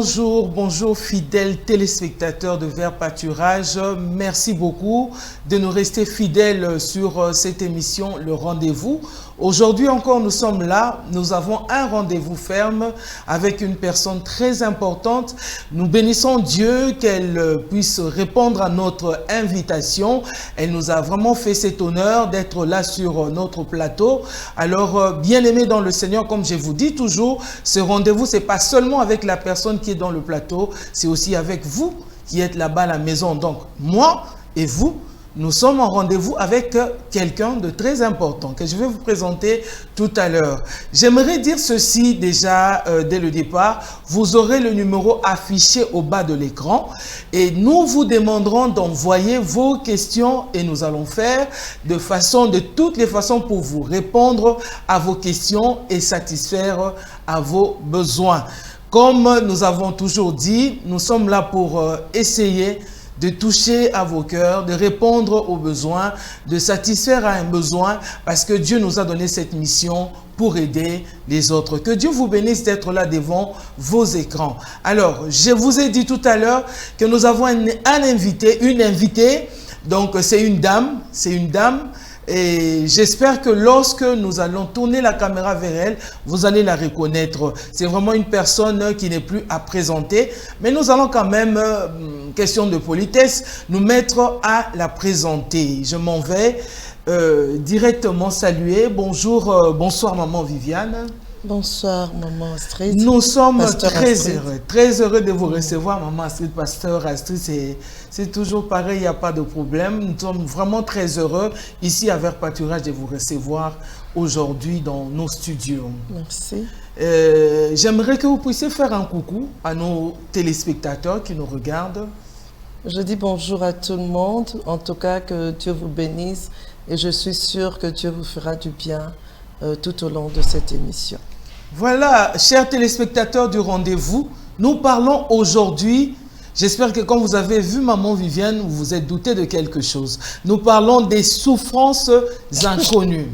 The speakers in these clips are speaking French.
Bonjour, bonjour fidèles téléspectateurs de Vert Pâturage. Merci beaucoup de nous rester fidèles sur cette émission, Le Rendez-vous. Aujourd'hui encore, nous sommes là. Nous avons un rendez-vous ferme avec une personne très importante. Nous bénissons Dieu qu'elle puisse répondre à notre invitation. Elle nous a vraiment fait cet honneur d'être là sur notre plateau. Alors, bien-aimés dans le Seigneur, comme je vous dis toujours, ce rendez-vous, ce n'est pas seulement avec la personne qui est dans le plateau, c'est aussi avec vous qui êtes là-bas à la maison. Donc, moi et vous, nous sommes en rendez-vous avec quelqu'un de très important que je vais vous présenter tout à l'heure. J'aimerais dire ceci déjà dès le départ. Vous aurez le numéro affiché au bas de l'écran et nous vous demanderons d'envoyer vos questions et nous allons faire de toutes les façons pour vous répondre à vos questions et satisfaire à vos besoins. Comme nous avons toujours dit, nous sommes là pour essayer de toucher à vos cœurs, de répondre aux besoins, de satisfaire à un besoin, parce que Dieu nous a donné cette mission pour aider les autres. Que Dieu vous bénisse d'être là devant vos écrans. Alors, je vous ai dit tout à l'heure que nous avons une invitée, donc c'est une dame, et j'espère que lorsque nous allons tourner la caméra vers elle, vous allez la reconnaître. C'est vraiment une personne qui n'est plus à présenter, mais nous allons quand même, question de politesse, nous mettre à la présenter. Je m'en vais directement saluer. Bonjour, bonsoir maman Viviane. Bonsoir, maman Astrid. Nous sommes Pasteur très heureux de vous recevoir, maman Astrid, pasteur Astrid. C'est toujours pareil, il n'y a pas de problème. Nous sommes vraiment très heureux ici à Vert Pâturage de vous recevoir aujourd'hui dans nos studios. Merci. J'aimerais que vous puissiez faire un coucou à nos téléspectateurs qui nous regardent. Je dis bonjour à tout le monde. En tout cas, que Dieu vous bénisse et je suis sûre que Dieu vous fera du bien tout au long de cette émission. Voilà, chers téléspectateurs du rendez-vous, nous parlons aujourd'hui, j'espère que quand vous avez vu maman Viviane, vous vous êtes douté de quelque chose. Nous parlons des souffrances inconnues.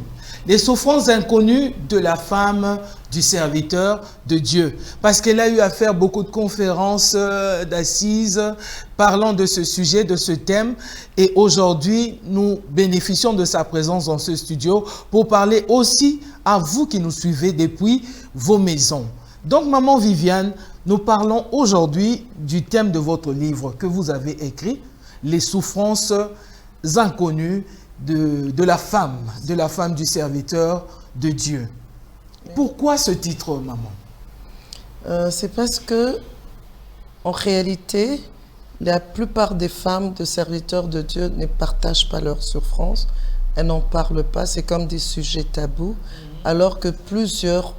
Les souffrances inconnues de la femme du serviteur de Dieu. Parce qu'elle a eu à faire beaucoup de conférences, d'assises, parlant de ce sujet, de ce thème. Et aujourd'hui, nous bénéficions de sa présence dans ce studio pour parler aussi à vous qui nous suivez depuis vos maisons. Donc, maman Viviane, nous parlons aujourd'hui du thème de votre livre que vous avez écrit, les souffrances inconnues de la femme du serviteur de Dieu. Pourquoi ce titre, maman? C'est parce que, en réalité, la plupart des femmes de serviteurs de Dieu ne partagent pas leurs souffrances. Elles n'en parlent pas. C'est comme des sujets tabous. Alors que plusieurs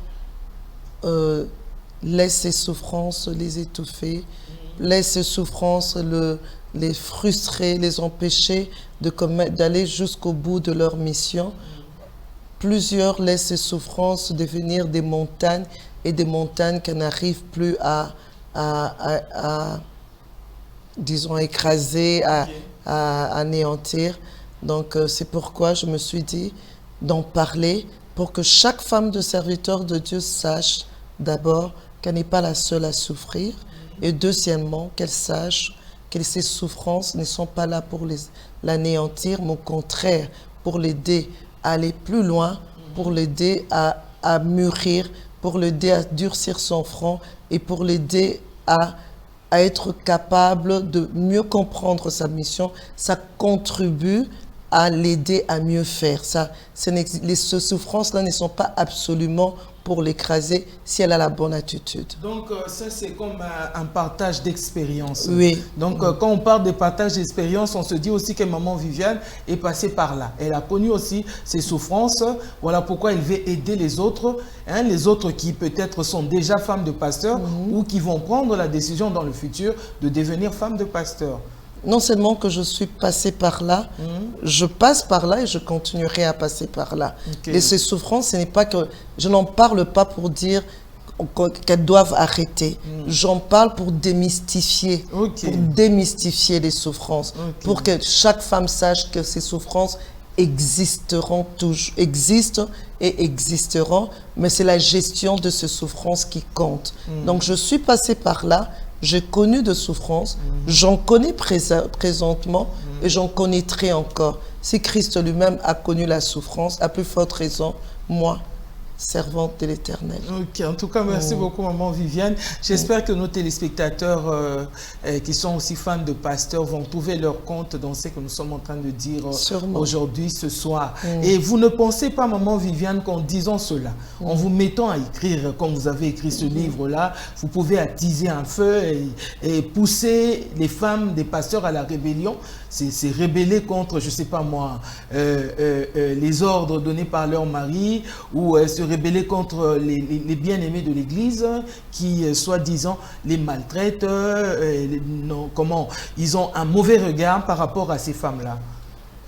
laissent ces souffrances les étouffer, laissent ces souffrances les frustrer, les empêcher d'aller jusqu'au bout de leur mission. Plusieurs laissent ces souffrances devenir des montagnes et des montagnes qu'elles n'arrivent plus à disons, écraser, à anéantir. Donc, c'est pourquoi je me suis dit d'en parler pour que chaque femme de serviteur de Dieu sache d'abord qu'elle n'est pas la seule à souffrir et deuxièmement qu'elle sache que ces souffrances ne sont pas là pour l'anéantir, mais au contraire, pour l'aider à aller plus loin, pour l'aider à mûrir, pour l'aider à durcir son front et pour l'aider à être capable de mieux comprendre sa mission. Ça contribue à l'aider à mieux faire. Ces souffrances-là ne sont pas absolument pour l'écraser si elle a la bonne attitude. Donc, ça, c'est comme un partage d'expérience. Oui. Donc, quand on parle de partage d'expérience, on se dit aussi que maman Viviane est passée par là. Elle a connu aussi ses souffrances. Voilà pourquoi elle veut aider les autres qui peut-être sont déjà femmes de pasteur ou qui vont prendre la décision dans le futur de devenir femmes de pasteur. Non seulement que je suis passée par là, je passe par là et je continuerai à passer par là. Okay. Et ces souffrances, ce n'est pas que... Je n'en parle pas pour dire qu'elles doivent arrêter. J'en parle pour démystifier, les souffrances, pour que chaque femme sache que ces souffrances existent et existeront, mais c'est la gestion de ces souffrances qui compte. Donc je suis passée par là, j'ai connu de souffrances, j'en connais présentement et j'en connaîtrai encore. Si Christ lui-même a connu la souffrance, à plus forte raison, moi, servante de l'Éternel. Ok, en tout cas, merci beaucoup, maman Viviane. J'espère que nos téléspectateurs qui sont aussi fans de pasteurs vont trouver leur compte dans ce que nous sommes en train de dire aujourd'hui, ce soir. Et vous ne pensez pas, maman Viviane, qu'en disant cela, en vous mettant à écrire, comme vous avez écrit ce livre-là, vous pouvez attiser un feu et pousser les femmes des pasteurs à la rébellion. C'est rebeller contre, je ne sais pas moi, les ordres donnés par leur mari, ou se rebeller contre les bien-aimés de l'Église qui, soi-disant, les maltraitent, ils ont un mauvais regard par rapport à ces femmes-là.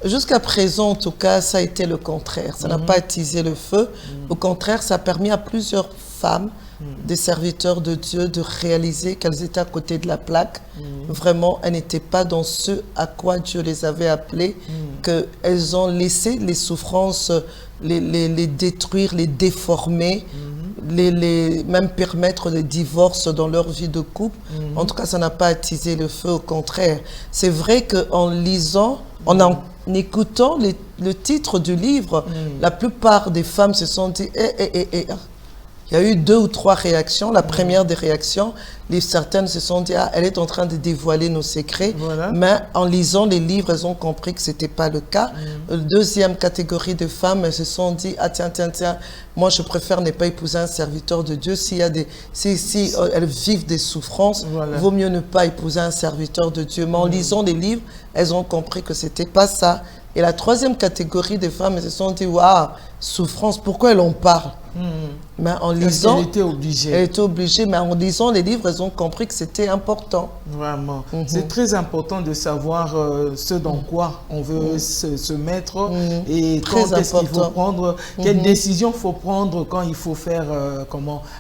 Jusqu'à présent, en tout cas, ça a été le contraire. Ça n'a pas attisé le feu. Au contraire, ça a permis à plusieurs femmes, des serviteurs de Dieu, de réaliser qu'elles étaient à côté de la plaque. Vraiment, elles n'étaient pas dans ce à quoi Dieu les avait appelées, qu'elles ont laissé les souffrances les détruire, les déformer, même permettre le divorce dans leur vie de couple. En tout cas, ça n'a pas attisé le feu, au contraire. C'est vrai qu'en lisant, en écoutant le titre du livre, la plupart des femmes se sont dit il y a eu 2 ou 3 réactions. La première des réactions, certaines se sont dit elle est en train de dévoiler nos secrets. Voilà. Mais en lisant les livres, elles ont compris que ce n'était pas le cas. Deuxième catégorie de femmes, elles se sont dit tiens, moi je préfère ne pas épouser un serviteur de Dieu. Si elles vivent des souffrances, vaut mieux ne pas épouser un serviteur de Dieu. Mais en lisant les livres, elles ont compris que ce n'était pas ça. Et la troisième catégorie de femmes, elles se sont dit waouh, souffrance, pourquoi elles en parlent? Mais en lisant, elle était obligée. Elle était obligée, mais en lisant les livres, elles ont compris que c'était important. Vraiment. C'est très important de savoir ce dans quoi on veut se mettre et quand est-ce qu'il faut prendre, quelle décision il faut prendre quand il faut faire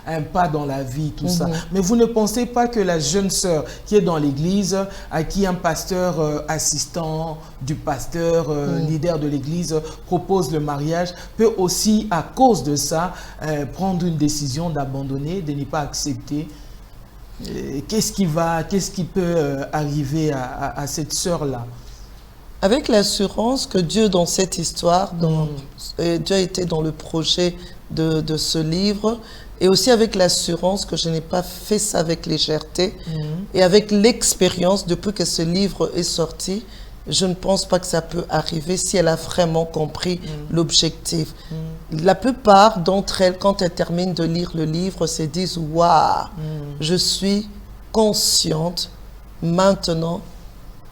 un pas dans la vie, tout ça. Mais vous ne pensez pas que la jeune sœur qui est dans l'église, à qui un pasteur assistant du pasteur, leader de l'église, propose le mariage, peut aussi, à cause de ça, prendre une décision d'abandonner, de ne pas accepter? Qu'est-ce qui peut arriver à cette sœur-là? Avec l'assurance que Dieu, dans cette histoire, Dieu a été dans le projet de ce livre, et aussi avec l'assurance que je n'ai pas fait ça avec légèreté, et avec l'expérience depuis que ce livre est sorti, je ne pense pas que ça peut arriver si elle a vraiment compris l'objectif. La plupart d'entre elles, quand elles terminent de lire le livre, se disent « Waouh, je suis consciente maintenant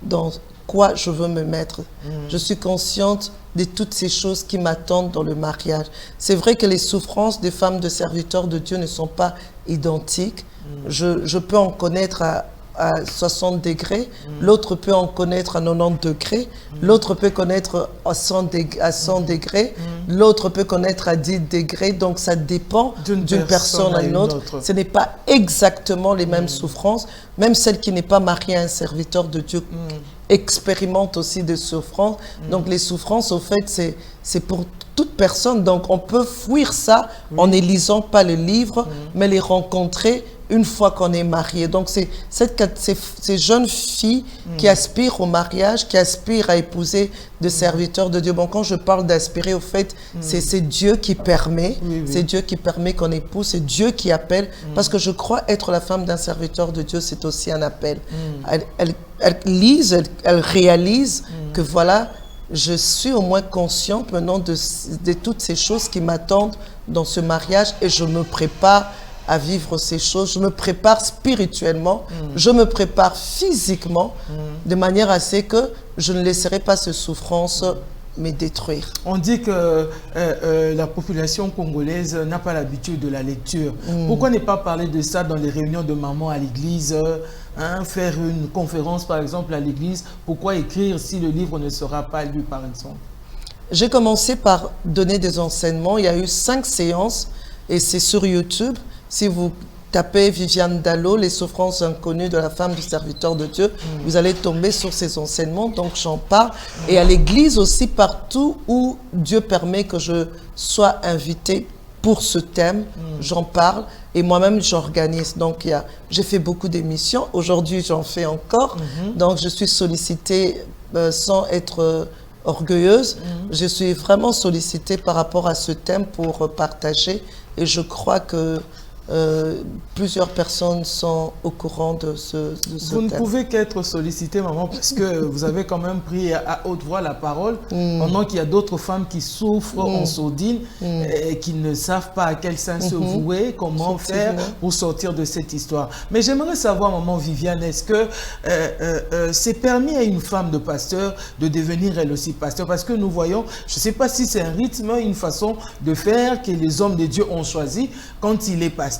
dans quoi je veux me mettre. Je suis consciente de toutes ces choses qui m'attendent dans le mariage. » C'est vrai que les souffrances des femmes de serviteurs de Dieu ne sont pas identiques. Je peux en connaître à 60 degrés, l'autre peut en connaître à 90 degrés, l'autre peut connaître à 100 degrés, l'autre peut connaître à 10 degrés, donc ça dépend d'une personne à une autre. Ce n'est pas exactement les mêmes souffrances, même celle qui n'est pas mariée à un serviteur de Dieu expérimente aussi des souffrances. Donc les souffrances, au fait, c'est pour toute personne, donc on peut fuir ça en ne lisant pas le livre, mais les rencontrer une fois qu'on est marié. Donc, c'est ces jeunes filles qui aspirent au mariage, qui aspirent à épouser des serviteurs de Dieu. Bon, quand je parle d'aspirer, au fait, c'est Dieu qui permet. C'est Dieu qui permet qu'on épouse. C'est Dieu qui appelle. Parce que je crois être la femme d'un serviteur de Dieu, c'est aussi un appel. Elles lisent, elles réalisent que voilà, je suis au moins consciente maintenant de toutes ces choses qui m'attendent dans ce mariage et je me prépare à vivre ces choses. Je me prépare spirituellement, je me prépare physiquement, de manière à ce que je ne laisserai pas ces souffrances me détruire. On dit que la population congolaise n'a pas l'habitude de la lecture. Pourquoi ne pas parler de ça dans les réunions de mamans à l'église, faire une conférence par exemple à l'église? Pourquoi écrire si le livre ne sera pas lu par exemple? J'ai commencé par donner des enseignements. Il y a eu 5 séances et c'est sur YouTube. Si vous tapez Viviane Dallot, les souffrances inconnues de la femme du serviteur de Dieu, vous allez tomber sur ces enseignements, donc j'en parle. Et à l'église aussi, partout où Dieu permet que je sois invitée pour ce thème, j'en parle. Et moi-même, j'organise. Donc, j'ai fait beaucoup d'émissions. Aujourd'hui, j'en fais encore. Donc, je suis sollicitée sans être orgueilleuse. Je suis vraiment sollicitée par rapport à ce thème pour partager. Et je crois que plusieurs personnes sont au courant de ce Vous ne thème. pouvez qu'être sollicité, maman, parce que vous avez quand même pris à haute voix la parole, pendant qu'il y a d'autres femmes qui souffrent en sourdine et qui ne savent pas à quel sein se vouer, comment faire pour sortir de cette histoire. Mais j'aimerais savoir, maman Viviane, est-ce que c'est permis à une femme de pasteur de devenir elle aussi pasteur? Parce que nous voyons, je ne sais pas si c'est un rythme, une façon de faire que les hommes de Dieu ont choisi. Quand il est pasteur,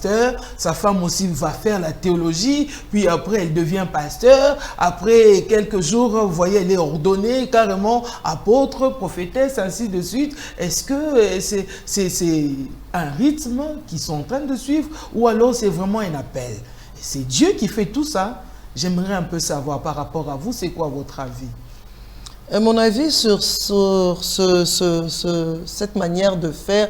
sa femme aussi va faire la théologie, puis après elle devient pasteur, après quelques jours, vous voyez, elle est ordonnée carrément apôtre, prophétesse, ainsi de suite. Est-ce que c'est un rythme qu'ils sont en train de suivre ou alors c'est vraiment un appel? C'est Dieu qui fait tout ça. J'aimerais un peu savoir par rapport à vous, c'est quoi votre avis? Mon avis sur cette manière de faire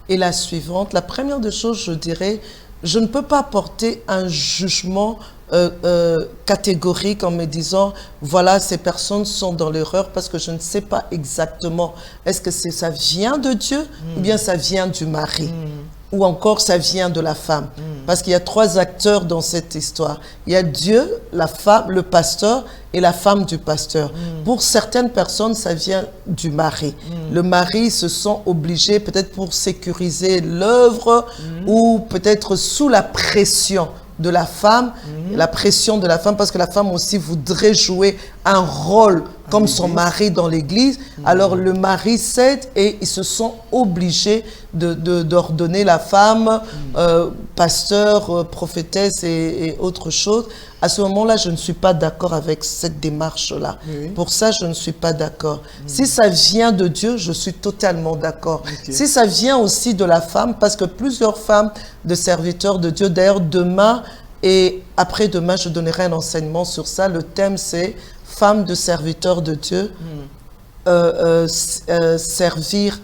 est la suivante. La première des choses, je dirais, je ne peux pas porter un jugement catégorique en me disant, voilà, ces personnes sont dans l'erreur parce que je ne sais pas exactement, est-ce que ça vient de Dieu ou bien ça vient du mari ou encore ça vient de la femme. Parce qu'il y a trois acteurs dans cette histoire. Il y a Dieu, la femme, le pasteur et la femme du pasteur. Pour certaines personnes, ça vient du mari. Le mari se sent obligé, peut-être pour sécuriser l'œuvre ou peut-être sous la pression de la femme, la pression de la femme, parce que la femme aussi voudrait jouer un rôle comme son mari dans l'église. Alors le mari cède et ils se sont obligés d'ordonner la femme, pasteur, prophétesse et autre chose. À ce moment-là, je ne suis pas d'accord avec cette démarche-là. Pour ça, je ne suis pas d'accord. Si ça vient de Dieu, je suis totalement d'accord. Si ça vient aussi de la femme, parce que plusieurs femmes de serviteurs de Dieu, d'ailleurs demain et après-demain, je donnerai un enseignement sur ça. Le thème, c'est « Femme de serviteur de Dieu, servir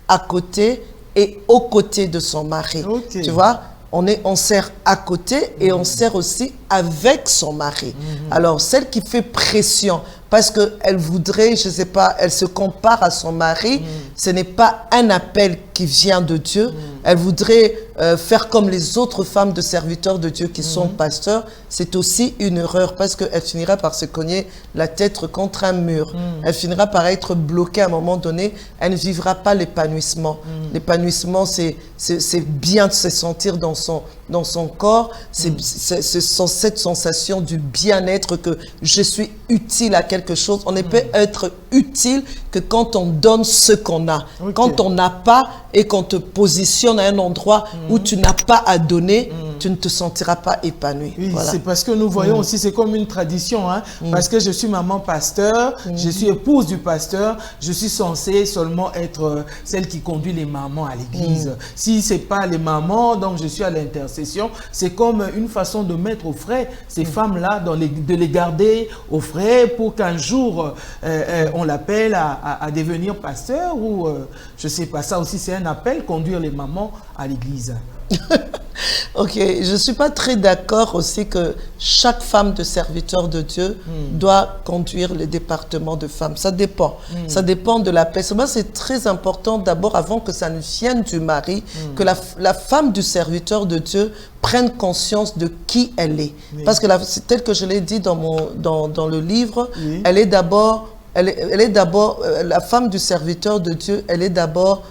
à côté et aux côtés de son mari. Tu vois, on sert à côté et on sert aussi avec son mari. Alors, celle qui fait pression, parce qu'elle voudrait, je ne sais pas, elle se compare à son mari, ce n'est pas un appel qui vient de Dieu. Elle voudrait faire comme les autres femmes de serviteurs de Dieu qui sont pasteurs. C'est aussi une erreur parce qu'elle finira par se cogner la tête contre un mur. Elle finira par être bloquée à un moment donné. Elle ne vivra pas l'épanouissement. L'épanouissement, c'est bien de se sentir dans son corps. C'est cette sensation du bien-être, que je suis utile à quelque chose. On ne peut être utile que quand on donne ce qu'on a. Quand on n'a pas et qu'on te positionne à un endroit où tu n'as pas à donner, tu ne te sentiras pas épanoui. Oui, voilà. C'est parce que nous voyons aussi, c'est comme une tradition, hein, parce que je suis maman pasteur, je suis épouse du pasteur, je suis censée seulement être celle qui conduit les mamans à l'église. Si ce n'est pas les mamans, donc je suis à l'intercession. C'est comme une façon de mettre au frais ces femmes-là, de les garder au frais pour qu'un jour, on l'appelle à devenir pasteur ou, je ne sais pas, ça aussi c'est un appel, conduire les mamans à l'église. Ok, je ne suis pas très d'accord aussi que chaque femme de serviteur de Dieu doit conduire le département de femmes. Ça dépend. Ça dépend de la personne. Moi, c'est très important d'abord, avant que ça ne vienne du mari, que la femme du serviteur de Dieu prenne conscience de qui elle est. Parce que tel que je l'ai dit dans le livre, elle est d'abord, la femme du serviteur de Dieu, elle est d'abord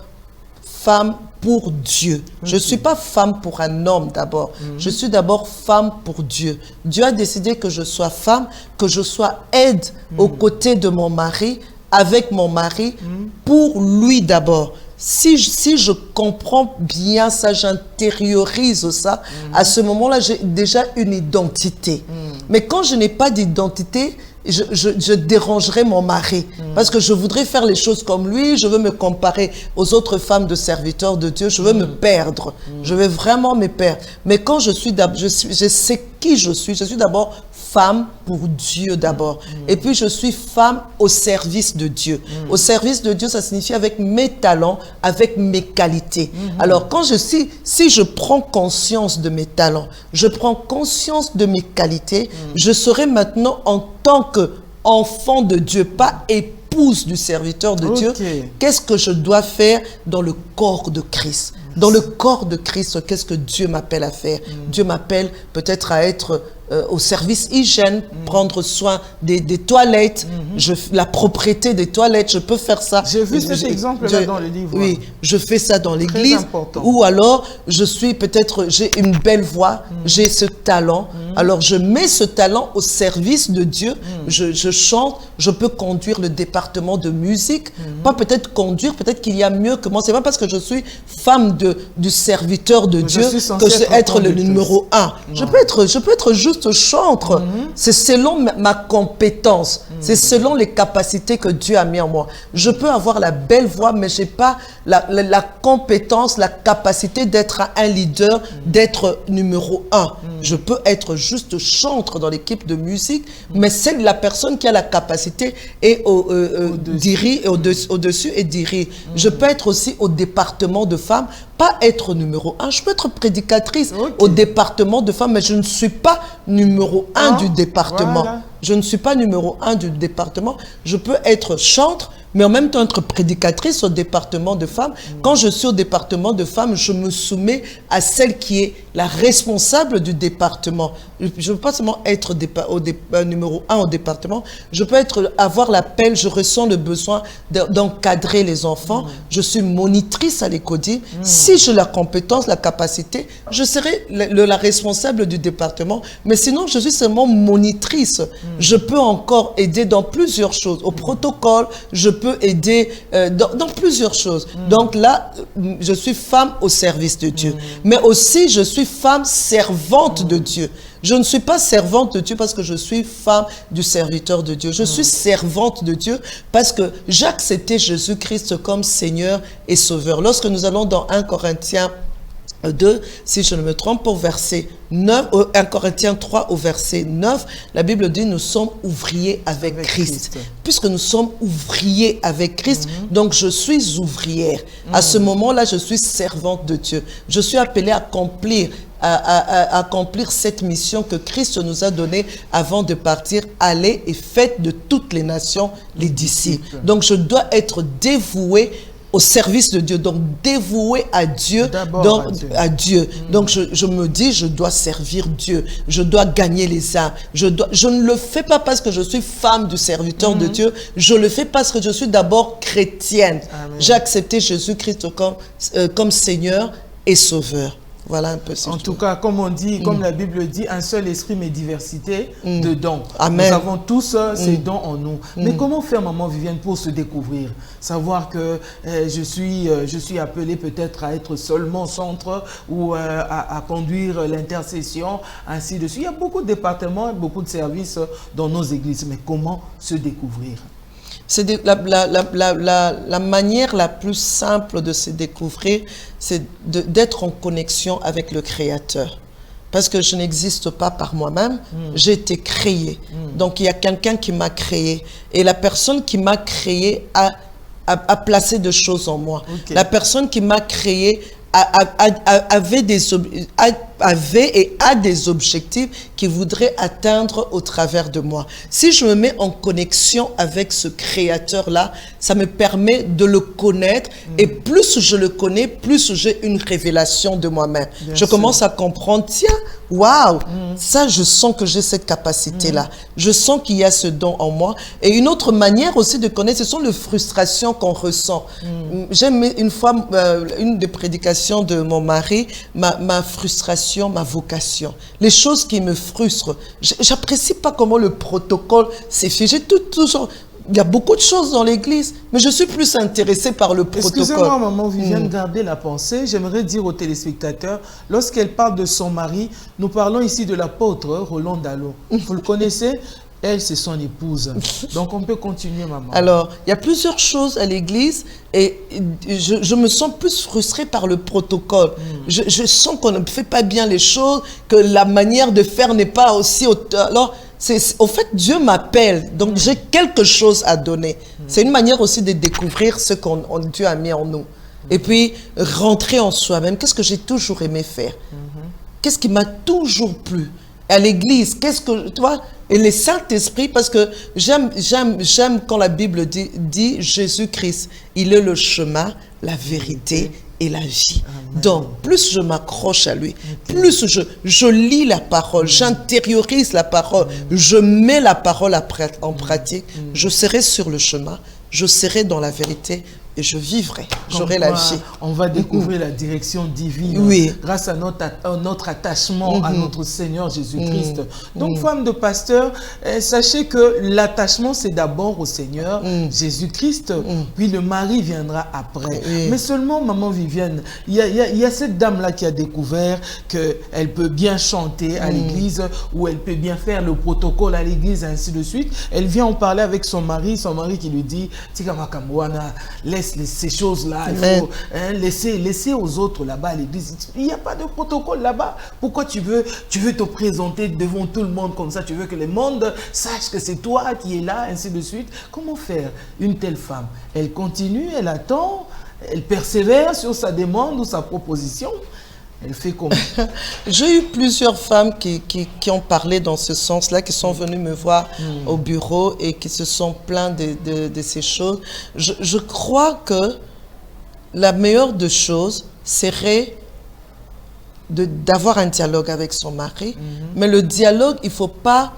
femme pour Dieu. Je ne suis pas femme pour un homme d'abord. Je suis d'abord femme pour Dieu. Dieu a décidé que je sois femme, que je sois aide aux côtés de mon mari, avec mon mari, pour lui d'abord. Si je comprends bien ça, j'intériorise ça, à ce moment-là, j'ai déjà une identité. Mais quand je n'ai pas d'identité, je dérangerai mon mari. Parce que je voudrais faire les choses comme lui, je veux me comparer aux autres femmes de serviteurs de Dieu, je veux me perdre. Je vais vraiment me perdre. Mais quand je sais qui je suis d'abord femme pour Dieu d'abord. Et puis je suis femme au service de Dieu. Au service de Dieu, ça signifie avec mes talents, avec mes qualités. Alors si je prends conscience de mes talents, je prends conscience de mes qualités, je serai maintenant en tant qu'enfant de Dieu, pas épouse du serviteur de Dieu. Qu'est-ce que je dois faire dans le corps de Christ? Dans le corps de Christ, qu'est-ce que Dieu m'appelle à faire? Dieu m'appelle peut-être à être au service hygiène, prendre soin des toilettes, la propriété des toilettes, je peux faire ça. J'ai vu cet exemple-là dans le livre. Oui, je fais ça dans l'église. Ou alors, j'ai une belle voix, j'ai ce talent. Alors, je mets ce talent au service de Dieu. Je chante, je peux conduire le département de musique. Pas peut-être conduire, peut-être qu'il y a mieux que moi. C'est pas parce que je suis femme du serviteur de Dieu que je vais être le numéro 1. Je peux être juste chantre. C'est selon ma compétence. C'est selon les capacités que Dieu a mis en moi. Je peux avoir la belle voix, mais je n'ai pas la compétence, la capacité d'être un leader, d'être numéro 1. Je peux être juste chantre dans l'équipe de musique, mais c'est la personne qui a la capacité et au-dessus et dirige. Je peux être aussi au département de femmes, pas être numéro 1. Je peux être prédicatrice au département de femmes, mais je ne suis pas numéro 1 du département. Voilà. Je ne suis pas numéro 1 du département. Je peux être chantre, mais en même temps être prédicatrice au département de femmes. Quand je suis au département de femmes, je me soumets à celle qui est la responsable du département. Je ne veux pas seulement être numéro 1 au département, je peux avoir l'appel, je ressens le besoin d'encadrer les enfants. Je suis monitrice à l'Ecodie. Si j'ai la compétence, la capacité, je serai la responsable du département. Mais sinon, je suis seulement monitrice. Je peux encore aider dans plusieurs choses. Au protocole, je peux aider dans plusieurs choses. Donc là, je suis femme au service de Dieu. Mais aussi, je suis femme servante de Dieu. Je ne suis pas servante de Dieu parce que je suis femme du serviteur de Dieu. Je suis servante de Dieu parce que j'ai accepté Jésus-Christ comme Seigneur et Sauveur. Lorsque nous allons dans 1 Corinthiens 2, si je ne me trompe, au verset 9, 1 Corinthiens 3 au verset 9, la Bible dit nous sommes ouvriers avec Christ. Puisque nous sommes ouvriers avec Christ, donc je suis ouvrière. À ce moment-là, je suis servante de Dieu. Je suis appelée à accomplir cette mission que Christ nous a donnée avant de partir. Allez et faites de toutes les nations les disciples. Donc je dois être dévouée au service de Dieu, donc dévoué à Dieu, Donc je me dis, je dois servir Dieu, je dois gagner les âmes. Je ne le fais pas parce que je suis femme du serviteur de Dieu, je le fais parce que je suis d'abord chrétienne. J'ai accepté Jésus-Christ comme Seigneur et Sauveur. Voilà un peu. En tout cas, comme on dit, comme la Bible dit, un seul esprit mais diversité de dons. Amen. Nous avons tous ces dons en nous. Mais comment faire, maman Viviane, pour se découvrir? Savoir que je suis appelée peut-être à être seulement centre ou à conduire l'intercession, ainsi de suite. Il y a beaucoup de départements, beaucoup de services dans nos églises. Mais comment se découvrir? C'est la manière la plus simple de se découvrir, c'est d'être en connexion avec le Créateur. Parce que je n'existe pas par moi-même, j'ai été créé. Donc il y a quelqu'un qui m'a créé. Et la personne qui m'a créé a placé des choses en moi. La personne qui m'a créé avait et a des objectifs qu'il voudrait atteindre au travers de moi. Si je me mets en connexion avec ce créateur-là, ça me permet de le connaître et plus je le connais, plus j'ai une révélation de moi-même. Je commence à comprendre, tiens, waouh, ça je sens que j'ai cette capacité-là. Je sens qu'il y a ce don en moi. Et une autre manière aussi de connaître, ce sont les frustrations qu'on ressent. J'aime une fois, une des prédications de mon mari, ma frustration, ma vocation, les choses qui me frustrent. J'apprécie pas comment le protocole s'est fait. Il y a beaucoup de choses dans l'église, mais je suis plus intéressée par le protocole. Excusez-moi, maman Viviane, gardez la pensée. J'aimerais dire aux téléspectateurs, lorsqu'elle parle de son mari, nous parlons ici de l'apôtre Roland Dallot. Vous le connaissez? Elle, c'est son épouse. Donc, on peut continuer, maman. Alors, il y a plusieurs choses à l'église et je me sens plus frustrée par le protocole. Je sens qu'on ne fait pas bien les choses, que la manière de faire n'est pas aussi... Alors, au fait, Dieu m'appelle, donc j'ai quelque chose à donner. C'est une manière aussi de découvrir ce que Dieu a mis en nous. Et puis, rentrer en soi-même. Qu'est-ce que j'ai toujours aimé faire? Qu'est-ce qui m'a toujours plu? À l'église, qu'est-ce que... Tu vois? Et le Saint-Esprit, parce que j'aime quand la Bible dit Jésus-Christ, il est le chemin, la vérité et la vie. Amen. Donc, plus je m'accroche à lui, plus je lis la parole, j'intériorise la parole, je mets la parole en pratique, je serai sur le chemin, je serai dans la vérité et je vivrai, j'aurai la vie. On va découvrir la direction divine grâce à notre attachement à notre Seigneur Jésus-Christ. Donc, femme de pasteur, sachez que l'attachement, c'est d'abord au Seigneur Jésus-Christ, puis le mari viendra après. Mais seulement, maman Vivienne, il y a cette dame-là qui a découvert qu'elle peut bien chanter à l'église, ou elle peut bien faire le protocole à l'église, ainsi de suite. Elle vient en parler avec son mari qui lui dit, Tika Makamwana, laisse ces choses-là, il faut laisser aux autres là-bas à l'église. Il n'y a pas de protocole là-bas. Pourquoi tu veux te présenter devant tout le monde comme ça? Tu veux que le monde sache que c'est toi qui es là, ainsi de suite. Comment faire une telle femme? Elle continue, elle attend, elle persévère sur sa demande ou sa proposition. Elle fait comment? J'ai eu plusieurs femmes qui ont parlé dans ce sens-là, qui sont venues me voir au bureau et qui se sont plaintes de ces choses. Je crois que la meilleure des choses serait d'avoir un dialogue avec son mari. Mais le dialogue, il ne faut pas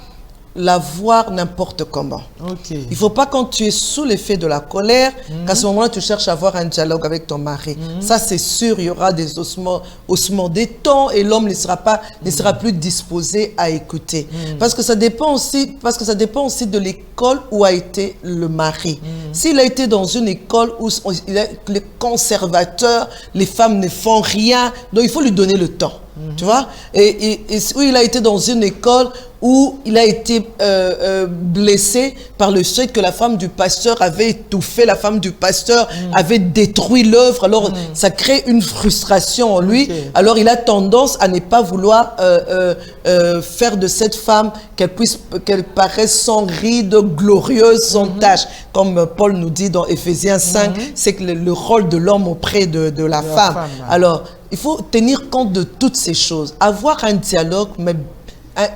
l'avoir n'importe comment. Il ne faut pas, quand tu es sous l'effet de la colère, qu'à ce moment-là, tu cherches à avoir un dialogue avec ton mari. Ça, c'est sûr, il y aura des ossements des temps et l'homme ne sera plus disposé à écouter. Parce que ça dépend aussi de l'école où a été le mari. S'il a été dans une école où les conservateurs, les femmes ne font rien, donc il faut lui donner le temps. Tu vois? Et où il a été dans une école où il a été blessé par le fait que la femme du pasteur avait étouffé, la femme du pasteur avait détruit l'œuvre. Alors, ça crée une frustration en lui. Alors, il a tendance à ne pas vouloir faire de cette femme qu'elle paraisse sans ride, glorieuse, sans tache. Comme Paul nous dit dans Éphésiens 5, c'est que le rôle de l'homme auprès de la femme. Alors, il faut tenir compte de toutes ces choses. Avoir un dialogue, mais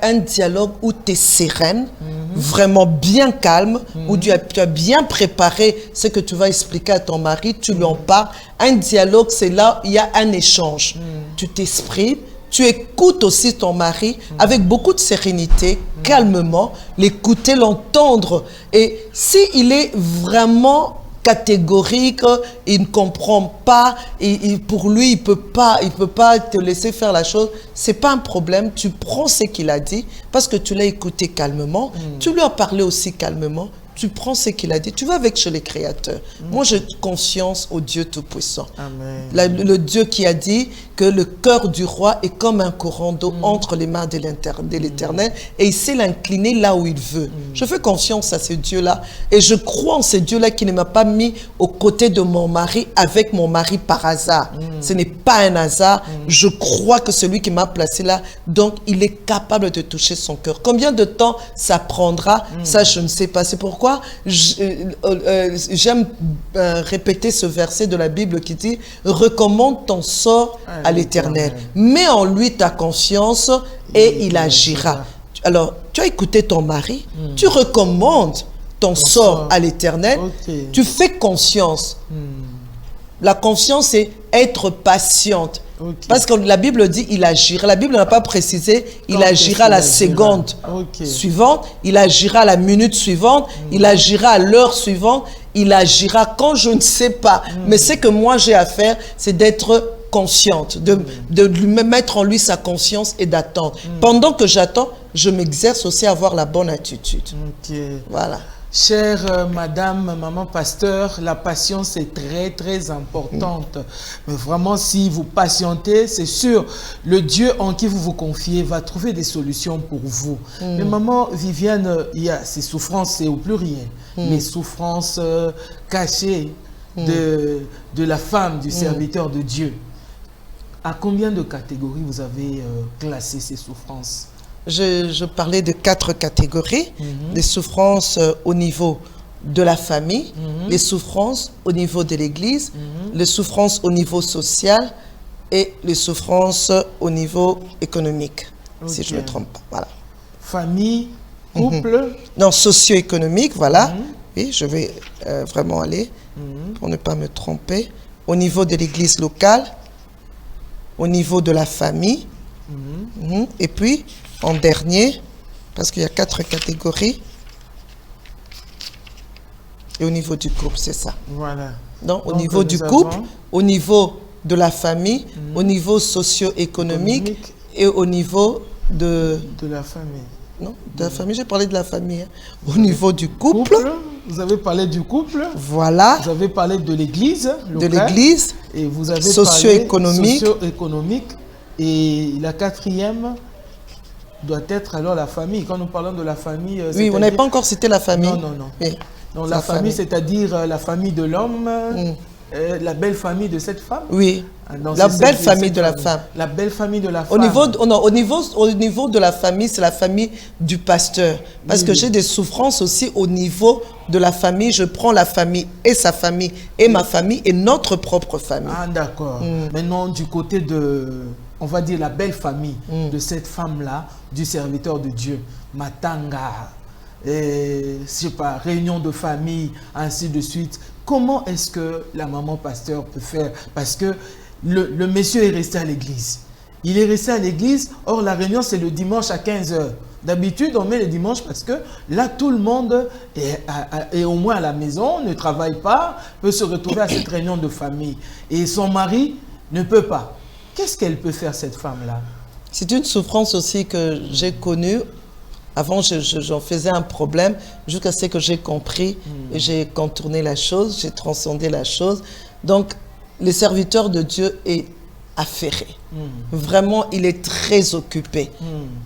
un dialogue où tu es sereine, vraiment bien calme, où tu as bien préparé ce que tu vas expliquer à ton mari, tu lui en parles. Un dialogue, c'est là où il y a un échange. Tu t'exprimes, tu écoutes aussi ton mari avec beaucoup de sérénité, calmement, l'écouter, l'entendre. Et s'il est vraiment catégorique, il ne comprend pas, et pour lui, il peut pas te laisser faire la chose, c'est pas un problème, tu prends ce qu'il a dit, parce que tu l'as écouté calmement, tu lui as parlé aussi calmement, tu prends ce qu'il a dit, tu vas avec chez les créateurs. Moi, j'ai confiance au Dieu Tout-Puissant. Le Dieu qui a dit que le cœur du roi est comme un courant d'eau entre les mains de l'Éternel et il sait l'incliner là où il veut. Je fais confiance à ce Dieu-là et je crois en ce Dieu-là qui ne m'a pas mis aux côtés de mon mari avec mon mari par hasard. Ce n'est pas un hasard. Je crois que celui qui m'a placé là, donc il est capable de toucher son cœur. Combien de temps ça prendra? Ça, je ne sais pas. C'est pourquoi j'aime répéter ce verset de la Bible qui dit « Recommande ton sort à l'Éternel. Mets en lui ta confiance et il agira. » Alors, tu as écouté ton mari, tu recommandes ton sort à l'Éternel, tu fais confiance. La confiance, c'est être patiente. Parce que la Bible dit il agira. La Bible n'a pas précisé il agira la seconde suivante, il agira la minute suivante, il agira à l'heure suivante, il agira quand je ne sais pas. Mais ce que moi j'ai à faire, c'est d'être consciente, de lui mettre en lui sa conscience et d'attendre. Pendant que j'attends, je m'exerce aussi à avoir la bonne attitude. Voilà. Chère madame, maman pasteur, la patience est très très importante. Mais vraiment, si vous patientez, c'est sûr, le Dieu en qui vous vous confiez va trouver des solutions pour vous. Mais maman Viviane, il y a ces souffrances, c'est au pluriel, les souffrances cachées de la femme, du serviteur de Dieu. À combien de catégories vous avez classé ces souffrances? Je parlais de 4 catégories. Les souffrances au niveau de la famille, les souffrances au niveau de l'Église, les souffrances au niveau social et les souffrances au niveau économique, si je ne me trompe pas. Voilà. Famille, couple. Non, socio-économique, voilà. Oui, je vais vraiment aller pour ne pas me tromper. Au niveau de l'Église locale, au niveau de la famille, et puis en dernier, parce qu'il y a 4 catégories, et au niveau du couple, c'est ça. Voilà. Donc, au niveau du couple, au niveau de la famille, au niveau socio-économique et au niveau de la famille. Non, de la famille, j'ai parlé de la famille. Hein. Au niveau du couple. Vous avez parlé du couple. Voilà. Vous avez parlé de l'église locale. De l'église. Et vous avez socio-économique. Socio-économique. Et la 4e doit être alors la famille. Quand nous parlons de la famille... Oui, on n'avait pas encore cité la famille. Non, non, non. Oui. Donc la famille, c'est-à-dire la famille de l'homme, la belle famille de cette femme. Oui, la belle famille de la femme. La belle famille de la femme. Au niveau de la famille, c'est la famille du pasteur. Parce que j'ai des souffrances aussi au niveau de la famille. Je prends la famille et sa famille et ma famille et notre propre famille. Ah, d'accord. Maintenant, du côté de... on va dire la belle famille de cette femme-là, du serviteur de Dieu, Matanga, je sais pas, réunion de famille, ainsi de suite. Comment est-ce que la maman pasteur peut faire? Parce que le monsieur est resté à l'église. Il est resté à l'église, or la réunion c'est le dimanche à 15 h. D'habitude, on met le dimanche parce que là, tout le monde est au moins à la maison, ne travaille pas, peut se retrouver à cette réunion de famille. Et son mari ne peut pas. Qu'est-ce qu'elle peut faire, cette femme-là? C'est une souffrance aussi que j'ai connue. Avant, j'en faisais un problème, jusqu'à ce que j'ai compris, j'ai contourné la chose, j'ai transcendé la chose. Donc, le serviteur de Dieu est affairé. Vraiment, il est très occupé.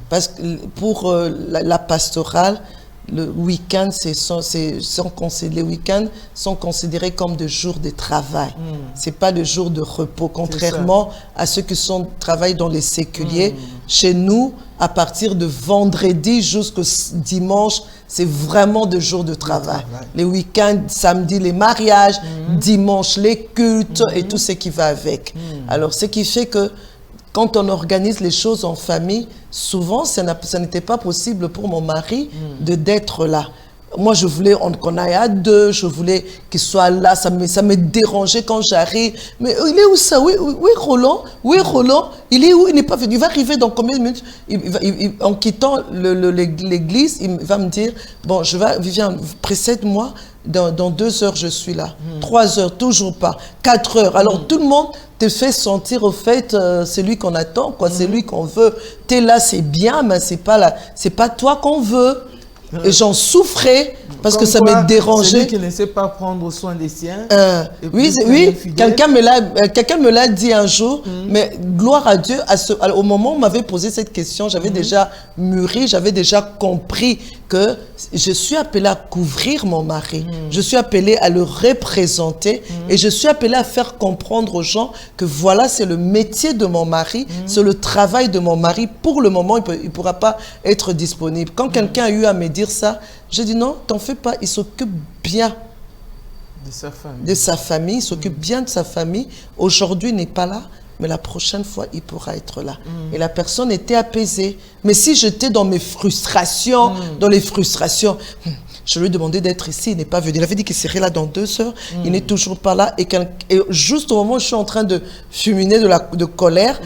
Parce que pour la pastorale, le week-end, les week-ends sont considérés comme des jours de travail. Ce n'est pas le jour de repos, contrairement à ceux qui travaillent dans les séculiers. Chez nous, à partir de vendredi jusqu'au dimanche, c'est vraiment des jours de travail. Les week-ends, samedi, les mariages, dimanche, les cultes et tout ce qui va avec. Alors, ce qui fait que quand on organise les choses en famille, souvent, ça n'était pas possible pour mon mari d'être là. Moi, je voulais qu'on aille à 2, je voulais qu'il soit là, ça me dérangeait quand j'arrive. Mais il est où ça? Oui, Roland? Oui, Roland? Il est où? Il n'est pas venu. Il va arriver dans combien de minutes? En quittant l'église, il va me dire, bon, Viviane, précède-moi, dans 2 heures, je suis là. 3 heures, toujours pas. 4 heures. Alors, tout le monde te fait sentir, au fait, c'est lui qu'on attend, quoi. C'est lui qu'on veut. T'es là, c'est bien, mais c'est pas toi qu'on veut. Et j'en souffrais parce que ça me dérangeait. Celui qui ne sait pas prendre soin des siens. Oui, quelqu'un me l'a dit un jour, mais gloire à Dieu, au moment où on m'avait posé cette question, j'avais déjà mûri, j'avais déjà compris que je suis appelée à couvrir mon mari, je suis appelée à le représenter et je suis appelée à faire comprendre aux gens que voilà, c'est le métier de mon mari, c'est le travail de mon mari. Pour le moment, il ne pourra pas être disponible. Quand quelqu'un a eu à me dire ça, j'ai dit non, t'en fais pas, il s'occupe bien de sa famille, il s'occupe bien de sa famille. Aujourd'hui, il n'est pas là, mais la prochaine fois, il pourra être là. Et la personne était apaisée. Mais si j'étais dans mes frustrations, dans les frustrations, je lui ai demandé d'être ici, il n'est pas venu. Il avait dit qu'il serait là dans 2 heures, il n'est toujours pas là. Et juste au moment où je suis en train de fulminer de colère,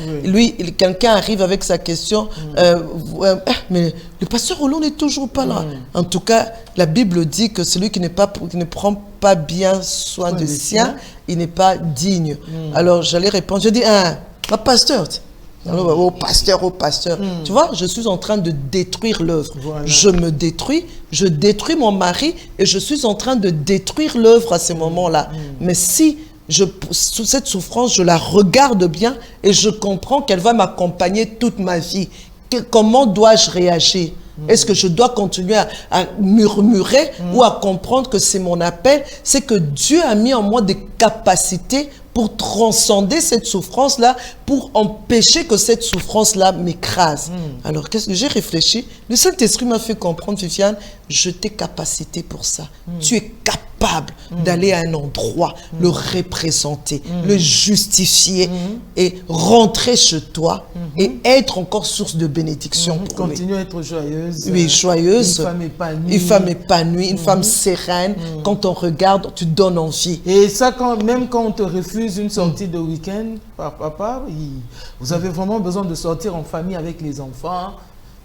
quelqu'un arrive avec sa question, mais le pasteur Roland n'est toujours pas là. En tout cas, la Bible dit que celui qui ne prend pas bien soin de sien, il n'est pas digne. Alors j'allais répondre, je dis, ma pasteur, Alors, au pasteur, au pasteur. Tu vois, je suis en train de détruire l'œuvre. Voilà. Je me détruis, je détruis mon mari et je suis en train de détruire l'œuvre à ce moment-là. Mais si cette souffrance, je la regarde bien et je comprends qu'elle va m'accompagner toute ma vie. Comment dois-je réagir? Est-ce que je dois continuer à murmurer ou à comprendre que c'est mon appel? C'est que Dieu a mis en moi des capacités pour transcender cette souffrance-là, pour empêcher que cette souffrance-là m'écrase. Alors, qu'est-ce que j'ai réfléchi? Le Saint-Esprit m'a fait comprendre, Viviane, je t'ai capacité pour ça. Tu es capable d'aller à un endroit, le représenter, le justifier et rentrer chez toi et être encore source de bénédiction pour lui. Continuer à être joyeuse. Oui, joyeuse. Une femme épanouie. Une femme épanouie, une femme sereine. Quand on regarde, tu donnes envie. Et ça, même quand on te refuse une sortie de week-end par papa, vous avez vraiment besoin de sortir en famille avec les enfants.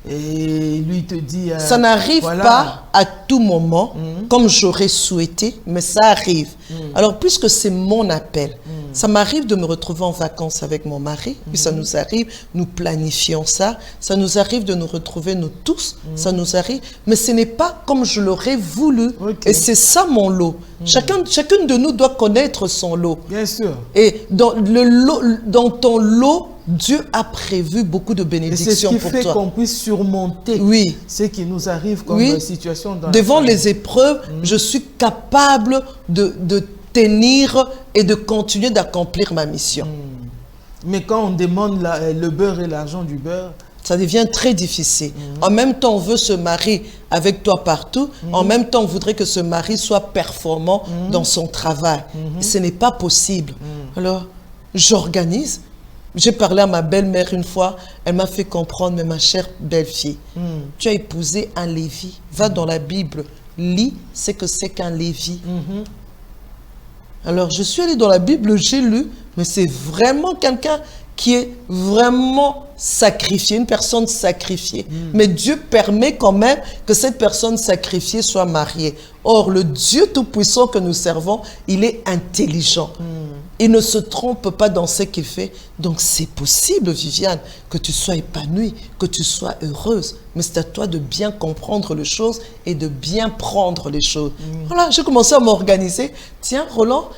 Et lui te dit... ça n'arrive pas à tout moment, comme j'aurais souhaité, mais ça arrive. Alors, puisque c'est mon appel, ça m'arrive de me retrouver en vacances avec mon mari, puis ça nous arrive, nous planifions ça, ça nous arrive de nous retrouver nous tous, ça nous arrive, mais ce n'est pas comme je l'aurais voulu. Et c'est ça mon lot. Chacune de nous doit connaître son lot. Bien sûr. Et dans ton lot, Dieu a prévu beaucoup de bénédictions pour toi. C'est ce qui fait qu'on puisse surmonter ce qui nous arrive comme situation dans devant les épreuves, je suis capable de tenir et de continuer d'accomplir ma mission. Mais quand on demande le beurre et l'argent du beurre, ça devient très difficile. En même temps, on veut se marier avec toi partout. En même temps, on voudrait que ce mari soit performant dans son travail. Ce n'est pas possible. Alors, j'organise. J'ai parlé à ma belle-mère une fois, elle m'a fait comprendre, mais ma chère belle-fille, tu as épousé un Lévi, va dans la Bible, lis ce que c'est qu'un Lévi. Alors, je suis allée dans la Bible, j'ai lu, mais c'est vraiment quelqu'un qui est vraiment sacrifié, une personne sacrifiée. Mais Dieu permet quand même que cette personne sacrifiée soit mariée. Or, le Dieu Tout-Puissant que nous servons, il est intelligent. Il ne se trompe pas dans ce qu'il fait. Donc, c'est possible, Viviane, que tu sois épanouie, que tu sois heureuse. Mais c'est à toi de bien comprendre les choses et de bien prendre les choses. Voilà, j'ai commencé à m'organiser. Tiens, Roland,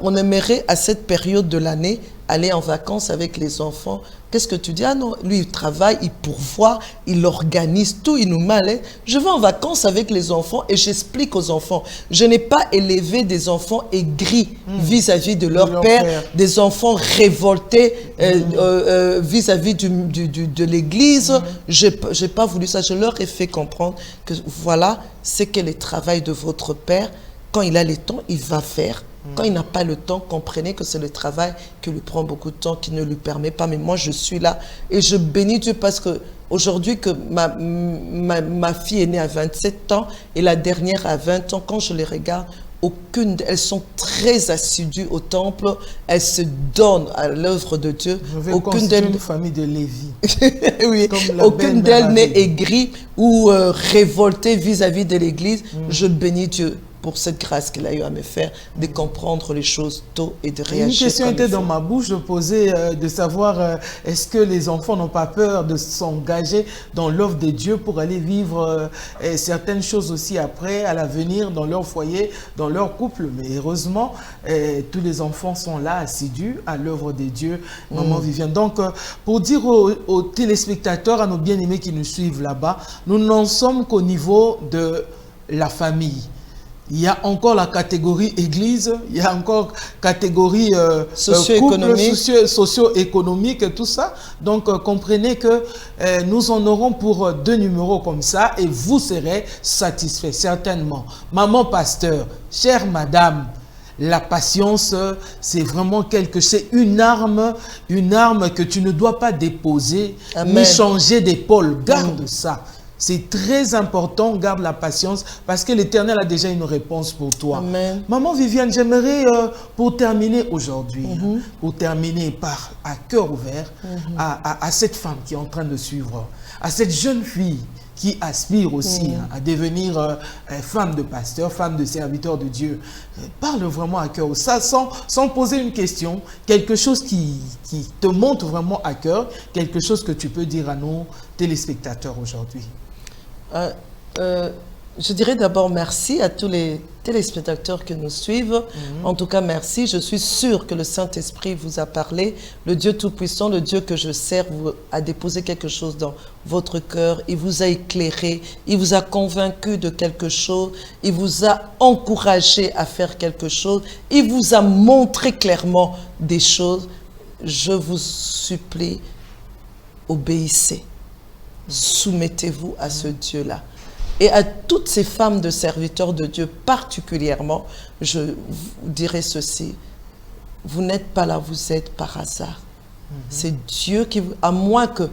on aimerait à cette période de l'année aller en vacances avec les enfants. Qu'est-ce que tu dis? Ah non, lui il travaille, il pourvoit, il organise tout, il nous met à l'aise. Je vais en vacances avec les enfants et j'explique aux enfants. Je n'ai pas élevé des enfants aigris vis-à-vis de leur père, des enfants révoltés vis-à-vis de l'église. J'ai pas voulu ça. Je leur ai fait comprendre que voilà, c'est que le travail de votre père. Quand il a le temps, il va faire. Quand il n'a pas le temps, comprenez que c'est le travail qui lui prend beaucoup de temps, qui ne lui permet pas. Mais moi, je suis là et je bénis Dieu parce que aujourd'hui, que ma fille est née à 27 ans et la dernière à 20 ans, quand je les regarde, elles sont très assidues au temple, elles se donnent à l'œuvre de Dieu. Aucune d'elles une famille de Lévi. Oui, aucune d'elles n'est aigrie ou révoltée vis-à-vis de l'Église. Je bénis Dieu pour cette grâce qu'il a eu à me faire, de comprendre les choses tôt et de réagir. Une question était dans ma bouche, de poser, de savoir est-ce que les enfants n'ont pas peur de s'engager dans l'œuvre de Dieu pour aller vivre certaines choses aussi après, à l'avenir, dans leur foyer, dans leur couple. Mais heureusement, tous les enfants sont là, assidus à l'œuvre de Dieu, Maman Viviane. Donc, pour dire aux téléspectateurs, à nos bien-aimés qui nous suivent là-bas, nous n'en sommes qu'au niveau de la famille. Il y a encore la catégorie église, il y a encore catégorie socio-économique et tout ça. Donc, comprenez que nous en aurons pour 2 numéros comme ça et vous serez satisfaits, certainement. Maman pasteur, chère madame, la patience, c'est vraiment c'est une arme que tu ne dois pas déposer, ni changer d'épaule. Garde ça. C'est très important, garde la patience, parce que l'Éternel a déjà une réponse pour toi. Amen. Maman Viviane, j'aimerais, pour terminer aujourd'hui, pour terminer à cœur ouvert, à cette femme qui est en train de suivre, à cette jeune fille qui aspirent aussi à devenir femme de pasteur, femme de serviteur de Dieu. Parle vraiment à cœur. Ça, sans poser une question, quelque chose qui te monte vraiment à cœur, quelque chose que tu peux dire à nos téléspectateurs aujourd'hui. Je dirais d'abord merci à tous les téléspectateurs qui nous suivent. En tout cas, merci. Je suis sûre que le Saint-Esprit vous a parlé. Le Dieu Tout-Puissant, le Dieu que je sers, vous a déposé quelque chose dans votre cœur. Il vous a éclairé. Il vous a convaincu de quelque chose. Il vous a encouragé à faire quelque chose. Il vous a montré clairement des choses. Je vous supplie, obéissez. Soumettez-vous à ce Dieu-là. Et à toutes ces femmes de serviteurs de Dieu, particulièrement, je vous dirais ceci. Vous n'êtes pas là, vous êtes par hasard. C'est Dieu qui vous... À moins que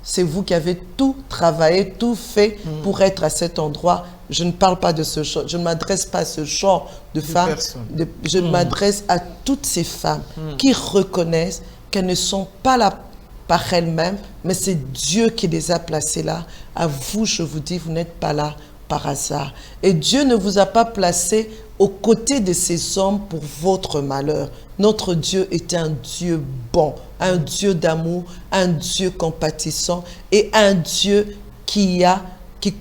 c'est vous qui avez tout travaillé, tout fait pour être à cet endroit. Je ne parle pas de ce genre. Je ne m'adresse pas à ce genre de femmes. Je m'adresse à toutes ces femmes qui reconnaissent qu'elles ne sont pas là par elles-mêmes, mais c'est Dieu qui les a placées là. À vous, je vous dis, vous n'êtes pas là par hasard. Et Dieu ne vous a pas placé aux côtés de ces hommes pour votre malheur. Notre Dieu est un Dieu bon, un Dieu d'amour, un Dieu compatissant et un Dieu qui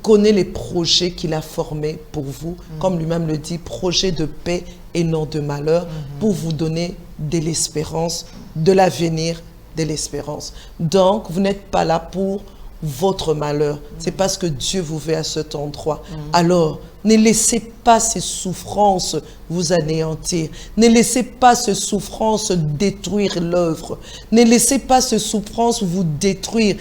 connaît les projets qu'il a formés pour vous, comme lui-même le dit, projets de paix et non de malheur, pour vous donner de l'espérance, de l'avenir, de l'espérance. Donc, vous n'êtes pas là pour votre malheur. C'est parce que Dieu vous veut à cet endroit. Alors, ne laissez pas ces souffrances vous anéantir. Ne laissez pas ces souffrances détruire l'œuvre. Ne laissez pas ces souffrances vous détruire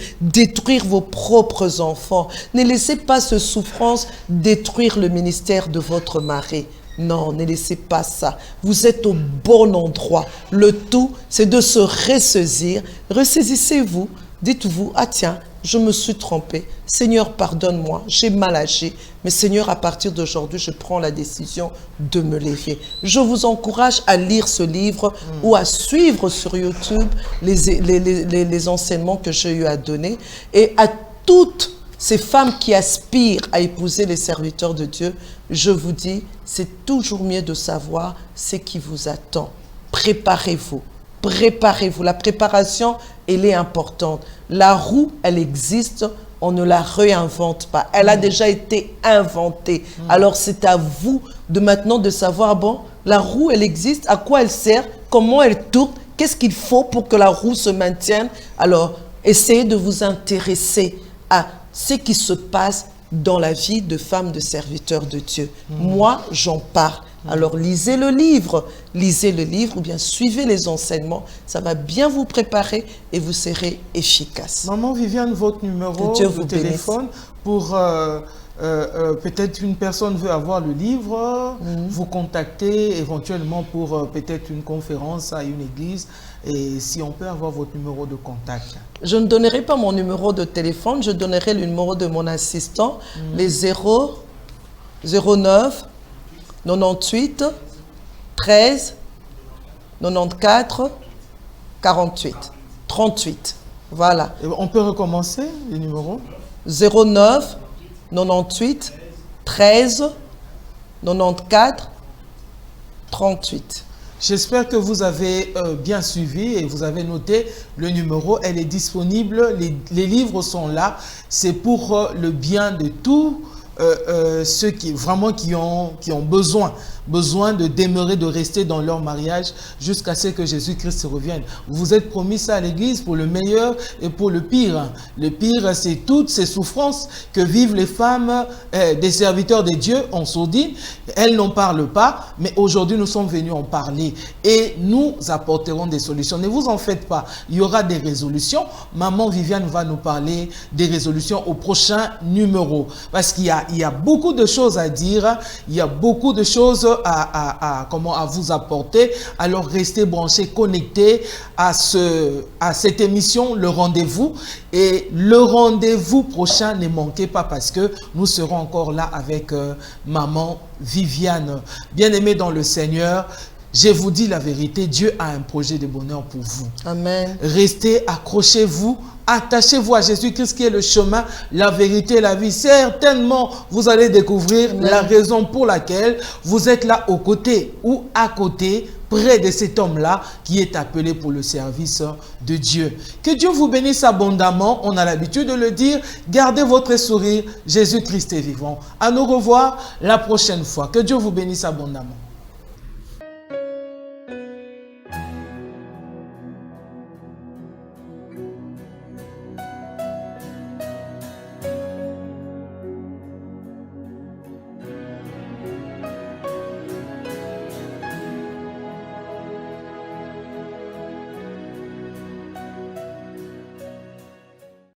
vos propres enfants. Ne laissez pas ces souffrances détruire le ministère de votre mari. Non, ne laissez pas ça. Vous êtes au bon endroit. Le tout, c'est de se ressaisir. Ressaisissez-vous. Dites-vous, ah tiens, je me suis trompé. Seigneur, pardonne-moi, j'ai mal agi. Mais Seigneur, à partir d'aujourd'hui, je prends la décision de me lever. Je vous encourage à lire ce livre ou à suivre sur YouTube les enseignements que j'ai eu à donner. Et à toutes ces femmes qui aspirent à épouser les serviteurs de Dieu, je vous dis, c'est toujours mieux de savoir ce qui vous attend. Préparez-vous. Préparez-vous. La préparation, elle est importante. La roue, elle existe, on ne la réinvente pas. Elle a déjà été inventée. Alors, c'est à vous de maintenant de savoir, bon, la roue, elle existe, à quoi elle sert, comment elle tourne, qu'est-ce qu'il faut pour que la roue se maintienne. Alors, essayez de vous intéresser à ce qui se passe dans la vie de femmes de serviteurs de Dieu. Moi, j'en parle. Alors, lisez le livre ou bien suivez les enseignements. Ça va bien vous préparer et vous serez efficace. Maman Viviane, votre numéro de téléphone pour... peut-être une personne veut avoir le livre, vous contacter éventuellement pour peut-être une conférence à une église, et si on peut avoir votre numéro de contact. Je ne donnerai pas mon numéro de téléphone, je donnerai le numéro de mon assistant, les 09 98 13 94 48 38. Voilà. Et on peut recommencer les numéros? 09 98 13 94 38. J'espère que vous avez bien suivi et vous avez noté le numéro. Elle est disponible, les livres sont là. C'est pour le bien de tous ceux qui ont besoin de demeurer, de rester dans leur mariage jusqu'à ce que Jésus-Christ revienne. Vous êtes promis ça à l'église pour le meilleur et pour le pire. Le pire, c'est toutes ces souffrances que vivent les femmes des serviteurs de Dieu en sourdine. Elles n'en parlent pas, mais aujourd'hui, nous sommes venus en parler et nous apporterons des solutions. Ne vous en faites pas, il y aura des résolutions. Maman Viviane va nous parler des résolutions au prochain numéro parce qu'il y a beaucoup de choses à dire, il y a beaucoup de choses à vous apporter. Alors restez branchés, connectés à cette émission, le rendez-vous. Et le rendez-vous prochain, ne manquez pas parce que nous serons encore là avec maman Viviane. Bien-aimée dans le Seigneur, Je vous dis la vérité, Dieu a un projet de bonheur pour vous. Amen. Restez, accrochez-vous, attachez-vous à Jésus-Christ qui est le chemin, la vérité et la vie. Certainement, vous allez découvrir la raison pour laquelle vous êtes là aux côtés ou à côté, près de cet homme-là qui est appelé pour le service de Dieu. Que Dieu vous bénisse abondamment. On a l'habitude de le dire. Gardez votre sourire. Jésus-Christ est vivant. À nous revoir la prochaine fois. Que Dieu vous bénisse abondamment.